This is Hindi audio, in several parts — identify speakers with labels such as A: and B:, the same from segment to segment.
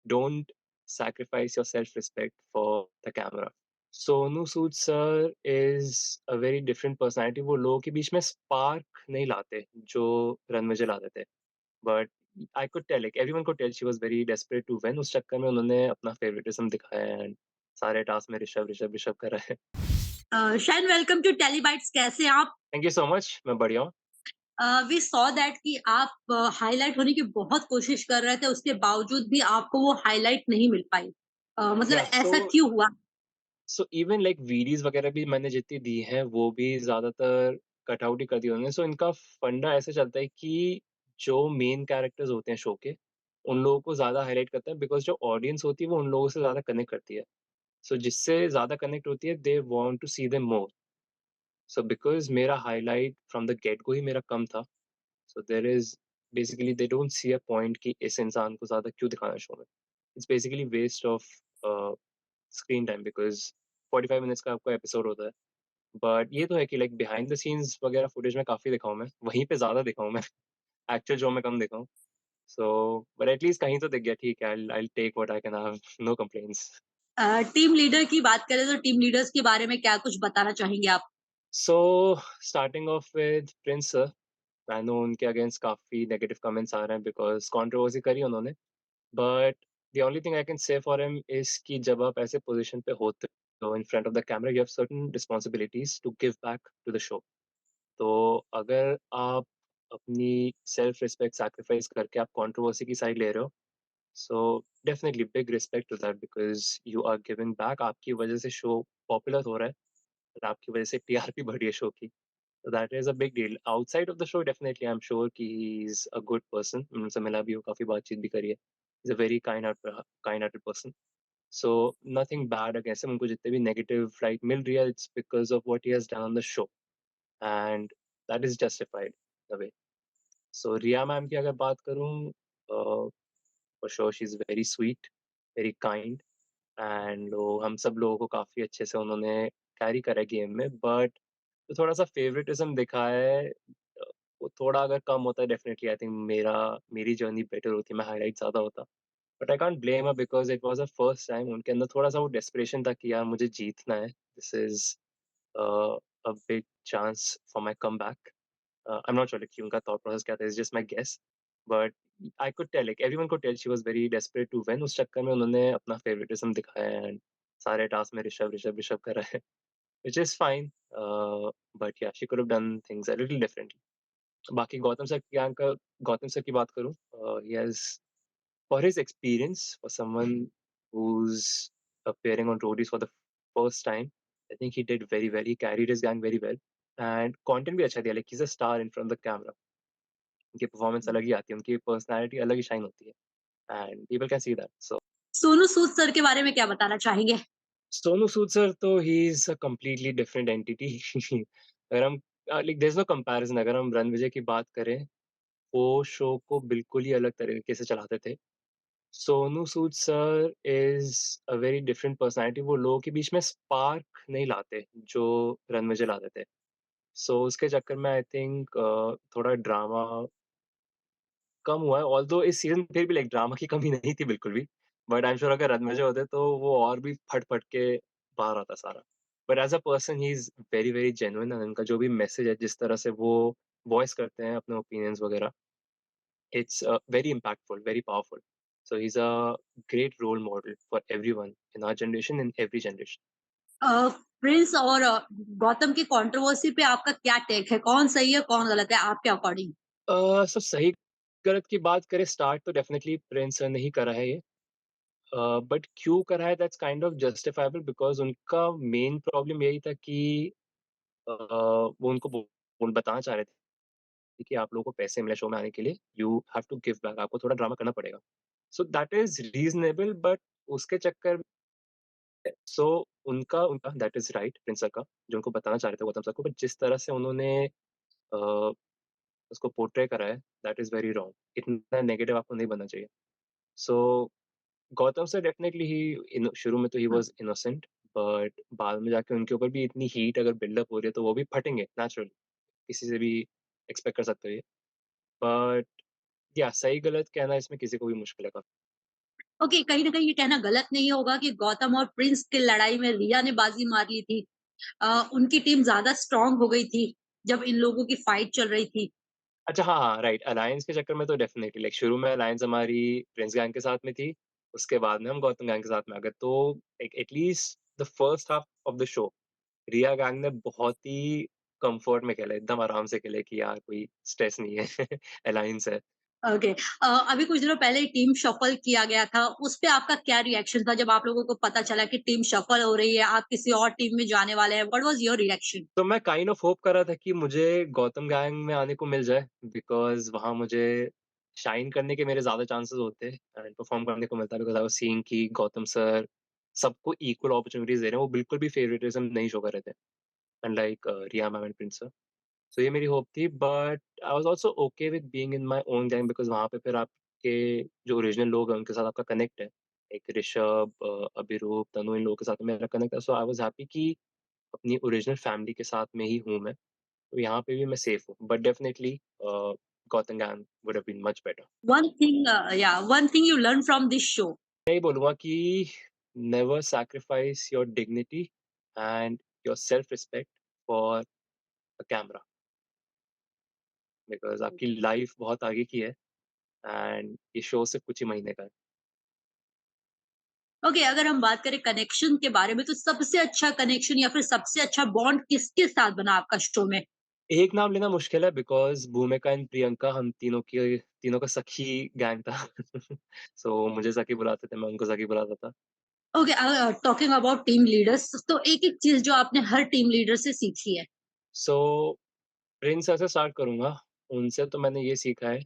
A: don't sacrifice your self-respect for the camera. Sonu Sood sir is a very different personality. वो लोगों के बीच में स्पार्क नहीं लाते, जो रणविजय लाते थे। But I could tell, like everyone could tell she was very desperate to win. उस चक्कर में उन्होंने अपना फेवरेटिज़्म दिखाया एंड सारे टास्क में ऋषभ, ऋषभ, ऋषभ कर रहे हैं।
B: शाइन वेलकम टू टेलीबाइट्स, कैसे हैं आप?
A: थैंक यू सो मच, मैं बढ़िया हूँ।
B: वी सॉ दैट कि आप हाइलाइट होने की बहुत कोशिश कर रहे थे, उसके बावजूद भी आपको वो हाइलाइट नहीं मिल पाई। मतलब
A: या
B: ऐसा क्यों हुआ?
A: सो इवन लाइक वीडीज़ वगैरह भी मैंने जितनी दी हैं, वो भी ज़्यादातर कट आउट ही कर दी उन्होंने। सो इनका फंडा ऐसे चलता है कि जो मेन कैरेक्टर्स होते हैं शो के, उन लोगों को ज़्यादा हाइलाइट करता है, बिकॉज़ जो ऑडियंस होती है वो उन लोगों से ज़्यादा कनेक्ट करती है। सो जिससे ज़्यादा कनेक्ट होती है, they want to see them more. So because मेरा highlight from the get go ही मेरा कम था, so there is basically they don't see a point कि इस इंसान को ज़्यादा क्यों दिखाना शो में। It's basically waste of a, screen time, because 45 minutes का आपका एपिसोड होता है। बट ये तो है कि लाइक बिहाइंड द सीन्स वगैरह फुटेज में काफ़ी देखा हूँ मैं, वहीं पे ज़्यादा देखा हूँ मैं। एक्चुअल शो में कम देखा हूँ। सो बट एटलीस्ट कहीं तो दिख गया, ठीक है, I will take what I can have, no complaints.
B: Team leader की बात करें तो टीम लीडर्स के बारे में क्या कुछ बताना चाहेंगे आप?
A: So starting off with Prince sir, I know उनके अगेंस्ट काफ़ी नेगेटिव कमेंट्स आ रहे हैं बिकॉज़ कंट्रोवर्सी करी उन्होंने। But the only thing I can say for him is कि जब आप ऐसे पोज़ीशन पे होते हो in front of the camera, you have certain responsibilities to give back to the show. तो अगर आप अपनी सेल्फ रिस्पेक्ट सैक्रिफाइस करके आप कंट्रोवर्सी की साइड ले रहे हो, so definitely big respect to that, because you are giving back. आपकी वजह से शो पॉपुलर हो रहा है और आपकी वजह से टीआरपी बढ़ी है शो की। So that is a big deal. Outside of the show, definitely, I'm sure कि he's a good person. उनसे मिला भी हूँ, काफ़ी बातचीत भी करी है। He's a very kind-hearted person. So nothing bad against him. उनको जितने भी negative light मिल रही है, it's because of what he has done on the show, and that is justified in a way. So Riya ma'am की अगर बात करूँ, for sure she's very sweet, very kind, and वो हम सब लोगों को काफ़ी अच्छे से उन्होंने कैरी करा है गेम में। बट तो थोड़ा-सा फेवरेटिज़्म दिखाया है, वो थोड़ा अगर कम होता है, डेफिनिटली आई थिंक मेरी जर्नी बेटर होती, मैं हाइलाइट ज़्यादा होता। But I can't blame her, because it was a first time. उनके अंदर थोड़ा-सा वो डेस्परेशन था कि यार मुझे जीतना है। This is a, a big chance for my comeback. I am not sure कि उनका थॉट प्रोसेस क्या था, it's just my guess. But I could tell, like everyone could tell she was very desperate to win. उस चक्कर में उन्होंने अपना फेवरेटिज़्म दिखाया एंड सारे टास्क में ऋषभ, ऋषभ, ऋषभ कर रहे हैं, व्हिच इज़ फाइन। बट या she could have done things a little differently. बाकी गौतम सर की बात करूँ, he has, for his experience, for someone whose appearing on roadies for the first time, I think he did very well. He carried his gang very well and content भी अच्छा दिया, like he is a star in front of the camera. उनकी परफॉर्मेंस अलग ही आती है, उनकी पर्सनैलिटी अलग ही शाइन होती है and people can see that. So
B: Sonu Sood sir के बारे में क्या बताना चाहेंगे?
A: सोनू सूद सर तो he is a completely different entity. अगर हम like there is no comparison. अगर हम रणविजय की बात करें, वो शो को बिल्कुल ही अलग तरीके से चलाते थे। Sonu Sood sir is a very different personality. वो लोगों के बीच में स्पार्क नहीं लाते, जो रणविजय लाते थे। सो उसके चक्कर में आई थिंक थोड़ा ड्रामा कम हुआ है, ऑल्दो इस सीज़न फिर भी लाइक ड्रामा की कमी नहीं थी बिल्कुल भी। बट आई एम श्योर अगर रणविजय होते तो वो और भी फट-फट के बाहर आता सारा। But as a person he is very, very genuine, and उनका जो भी मैसेज है, जिस तरह से वो वॉइस करते हैं अपने ओपिनियंस वगैरह, it's very impactful, very powerful. So he's a great role model for everyone in our generation, in every generation.
B: Prince और गौतम की कंट्रोवर्सी पे आपका क्या टेक है? कौन सही है, कौन गलत है आपके अकॉर्डिंग?
A: सो सही गलत की बात करें, स्टार्ट तो डेफिनेटली प्रिंस सर ने ही करा है ये। बट क्यों करा है, that's kind of justifiable, because उनका मेन प्रॉब्लम यही था कि वो उनको बताना चाह रहे थे कि आप लोगों को पैसे मिले शो में आने के लिए, you have to give back, आपको थोड़ा ड्रामा करना पड़ेगा। So that is reasonable, but उसके चक्कर, सो उनका उनका that is right, Prince sir का, जो उनको बताना चाह रहे थे गौतम सर को, बट जिस तरह से उन्होंने अ, उसको पोर्ट्रे करा है, दैट इज़ वेरी रॉन्ग। इतना नेगेटिव आपको नहीं बनना चाहिए। सो गौतम सर डेफिनिटली ही शुरू में तो ही वाज़ इनोसेंट, बट बाद में जाके उनके ऊपर भी इतनी हीट अगर बिल्डअप हो रही है, तो वो भी फटेंगे नेचुरली, किसी से भी एक्सपेक्ट कर सकते हो ये। बट या सही-गलत कहना इसमें किसी को भी मुश्किल है काफ़ी।
B: ओके, कहीं न कहीं ये कहना गलत नहीं होगा कि गौतम और प्रिंस की लड़ाई में रिया ने बाजी मार ली थी। उनकी टीम ज़्यादा स्ट्रॉन्ग हो गई थी, जब इन लोगों की फाइट चल रही थी।
A: अच्छा हाँ, हाँ, राइट अलायंस के चक्कर में तो डेफ़िनेटली लाइक शुरू में अलायंस हमारी प्रिंस गैंग के साथ में थी, उसके बाद में हम गौतम गैंग के साथ में आ गए। तो एक at least the first half of the show Riya gang ने बहुत ही कम्फर्ट में खेला, एकदम आराम से खेले कि यार कोई स्ट्रेस नहीं है, अलायंस है।
B: ओके, अभी कुछ दिनों पहले ही टीम शफल किया गया था, उस पे आपका क्या रिएक्शन था जब आप लोगों को पता चला कि टीम शफल हो रही है, आप किसी और टीम में जाने वाले हैं? What was your reaction?
A: तो मैं काइंड ऑफ होप कर रहा था कि मुझे गौतम गैंग में आने को मिल जाए बिकॉज़ वहाँ मुझे शाइन करने के मेरे ज़्यादा चांसेस होते एंड परफ़ॉर्म करने को मिलता बिकॉज़ आई वाज़ सीइंग कि गौतम सर सबको इक्वल अपॉर्च्युनिटीज़ दे रहे हैं, वो बिल्कुल भी फेवरेटिज़्म नहीं शो कर रहे थे, unlike Rhea ma'am and Prince sir. So ये मेरी होप थी but I was also okay with being in my own gang because वहाँ पे फिर आपके जो ओरिजिनल लोग हैं उनके साथ आपका कनेक्ट है। एक ऋषभ, अभिरूप, तनु इन लोगों के साथ मेरा कनेक्ट है, सो आई वाज़ हैप्पी कि अपनी ओरिजिनल फैमिली के साथ में ही हूँ मैं। तो यहाँ पे भी मैं सेफ हूँ, but definitely Gautam gang would have been much better.
B: One thing you learn from this show.
A: मैं यही बोलूँगा कि never sacrifice your dignity and your self respect for a camera because आपकी लाइफ बहुत आगे की है एंड ये शो सिर्फ़ कुछ ही महीने का है।
B: ओके, अगर हम बात करें कनेक्शन के बारे में, तो सबसे अच्छा कनेक्शन या फिर सबसे अच्छा बॉन्ड किसके साथ बना आपका शो में?
A: एक नाम लेना मुश्किल है बिकॉज़ भूमिका एंड प्रियंका हम तीनों का सखी गैंग था। सो मुझे सखी बुलाते थे, मैं उनको सखी बुलाता था।
B: Okay, talking about team leaders, तो एक-एक चीज़ जो आपने हर टीम लीडर से सीखी है।
A: सो प्रिंस सर से स्टार्ट करूँगा। उनसे तो मैंने ये सीखा है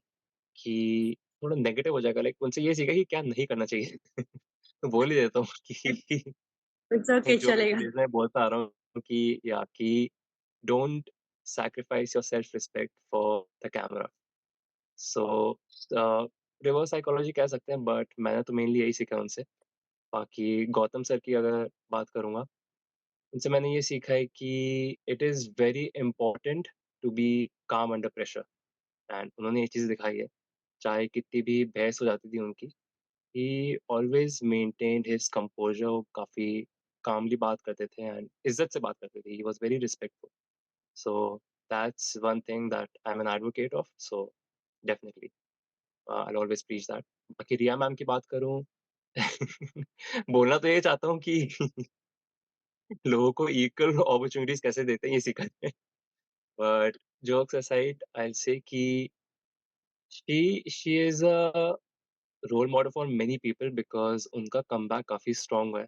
A: कि थोड़ा नेगेटिव हो जाएगा लाइक उनसे ये सीखा कि क्या नहीं करना चाहिए। तो बोल ही देता हूँ कि
B: इट्स ओके,
A: जो मैं
B: चलेगा।
A: सीरीज़ में बोलता आ रहा हूँ कि don't sacrifice your self respect for the camera. So a, reverse psychology कह सकते हैं बट मैंने तो मेनली यही सीखा है उनसे। बाकी गौतम सर की अगर बात करूँगा, उनसे मैंने ये सीखा है कि it is very important to be calm under pressure and उन्होंने ये चीज़ दिखाई है। चाहे कितनी भी बहस हो जाती थी उनकी, ही ऑलवेज़ मेंटेन्ड हिज़ कंपोज़र, वो काफ़ी कामली बात करते थे एंड इज़्ज़त से बात करते थे। He was very respectful. So that's one thing that I am an advocate of, so definitely I will always preach that. बाकी रिया मैम की बात करूँ बोलना तो ये चाहता हूँ कि लोगों को इक्वल अपॉर्च्युनिटीज़ कैसे देते हैं ये सिखाते हैं। But jokes aside I will say कि she is a role model for many people because उनका कमबैक काफ़ी स्ट्रॉन्ग है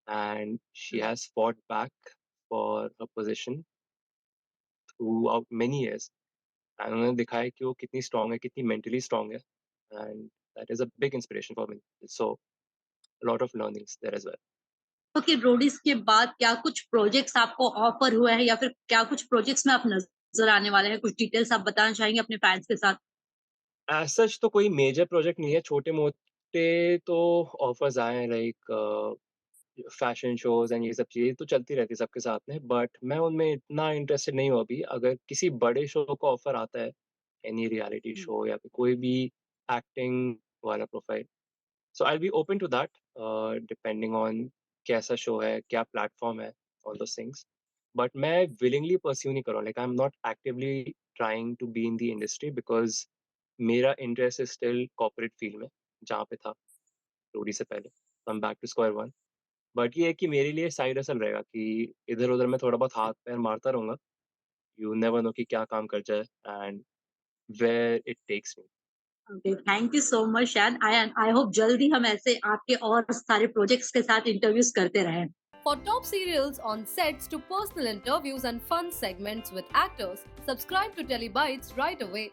A: and she has fought back for her position throughout many years and उन्होंने दिखाया है कि वो कितनी स्ट्रॉन्ग है, कितनी मेंटली स्ट्रॉन्ग है and that is a big inspiration for me. So a lot of learnings there as well.
B: Okay, Roadies के बाद क्या कुछ प्रोजेक्ट्स आपको ऑफर हुए हैं या फिर क्या कुछ प्रोजेक्ट्स में आप नज़र आने वाले हैं? कुछ डिटेल्स आप बताना चाहेंगे अपने फैन्स के साथ?
A: एज़ सच तो कोई मेजर प्रोजेक्ट नहीं है, छोटे-मोटे तो ऑफर्स आए हैं लाइक फैशन शोज़ एंड ये सब चीज़ें तो चलती रहती है सबके साथ में, बट मैं उनमें इतना इंटरेस्टेड नहीं हूँ अभी। अगर किसी बड़े शो का ऑफर आता है, एनी रियलिटी
B: हुँ।
A: शो या फिर कोई भी एक्टिंग वाला profile, so I will be open to that depending on कैसा शो है, क्या प्लेटफ़ॉर्म है, ऑल दोज़ थिंग्स। बट मैं विलिंगली परस्यू नहीं कर रहा हूँ, like I am not actively trying to be in the industry because मेरा interest is still corporate field में, जहाँ पे था रोडी से पहले। I am back to square one. But ये है कि मेरे लिए साइड हसल रहेगा कि इधर-उधर मैं थोड़ा बहुत हाथ-पैर मारता रहूँगा। यू नेवर नो कि क्या काम कर जाए and where it takes me.
B: Okay, thank you so much and I hope जल्दी हम ऐसे आपके और सारे प्रोजेक्ट्स के साथ इंटरव्यूज़ करते रहें।
C: For top serials on sets to personal interviews and fun segments with actors, subscribe to Telebytes right away.